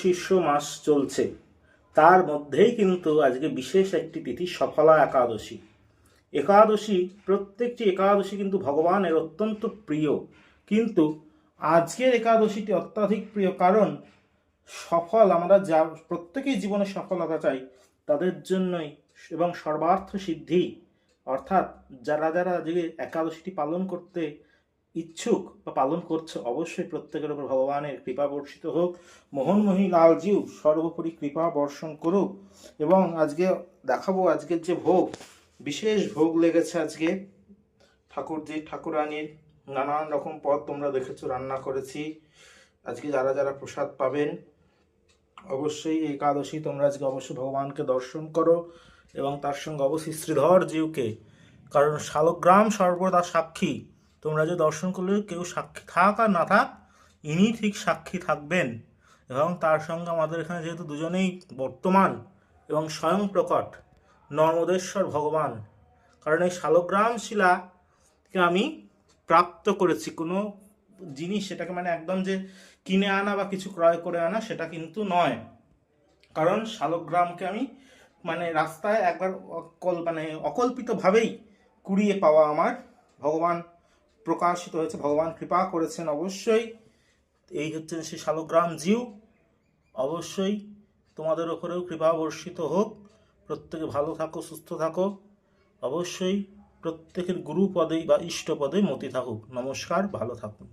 শীর্ষ মাস চলছে, তার মধ্যেই কিন্তু আজকে বিশেষ একটি তিথি সফলা একাদশী। একাদশী, প্রত্যেকটি একাদশী কিন্তু ভগবানের অত্যন্ত প্রিয়, কিন্তু আজকের একাদশীটি অত্যাধিক প্রিয়, কারণ সফল আমরা যা প্রত্যেকেই জীবনে সফলতা চাই তাদের জন্যই, এবং সর্বার্থ সিদ্ধি, অর্থাৎ যারা যারা আজকে একাদশীটি পালন করতে ইচ্ছুক বা পালন করছে, অবশ্যই প্রত্যেকের উপর ভগবানের কৃপা বর্ষিত হোক। মোহনমোহী লালজিউ সর্বোপরি কৃপা বর্ষণ করুক। এবং আজকে দেখাবো আজকের যে ভোগ, বিশেষ ভোগ লেগেছে আজকে ঠাকুরজি ঠাকুরানির। নানান রকম পদ তোমরা দেখেছো রান্না করেছি। আজকে যারা যারা প্রসাদ পাবেন, অবশ্যই একাদশী তোমরা আজকে অবশ্যই ভগবানকে দর্শন করো, এবং তার সঙ্গে অবশ্যই শ্রীধর জিউকে, কারণ শালগ্রাম সর্বদা সাক্ষী। তোমরা যে দর্শন করলে কেউ সাক্ষী থাক আর না থাক, ইনি ঠিক সাক্ষী থাকবেন। এবং তার সঙ্গে আমাদের এখানে যেহেতু দুজনেই বর্তমান এবং স্বয়ং প্রকট নর্মদেশ্বর ভগবান, কারণ এই শালগ্রাম শিলাকে আমি প্রাপ্ত করেছি, কোনো জিনিস সেটাকে মানে একদম যে কিনে আনা বা কিছু ক্রয় করে আনা সেটা কিন্তু নয়। কারণ শালগ্রামকে আমি মানে রাস্তায় একবার অকল্পিতভাবেই কুড়িয়ে পাওয়া আমার, ভগবান প্রকাশিত হয়েছে, ভগবান কৃপা করেছেন। অবশ্যই এই হচ্ছে সেই শালগ্রাম জিউ। অবশ্যই তোমাদের ওপরেও কৃপা বর্ষিত হোক। প্রত্যেকে ভালো থাকো, সুস্থ থাকো। অবশ্যই প্রত্যেকের গুরুপদেই বা ইষ্টপদে মতি থাকুক। নমস্কার, ভালো থাকুন।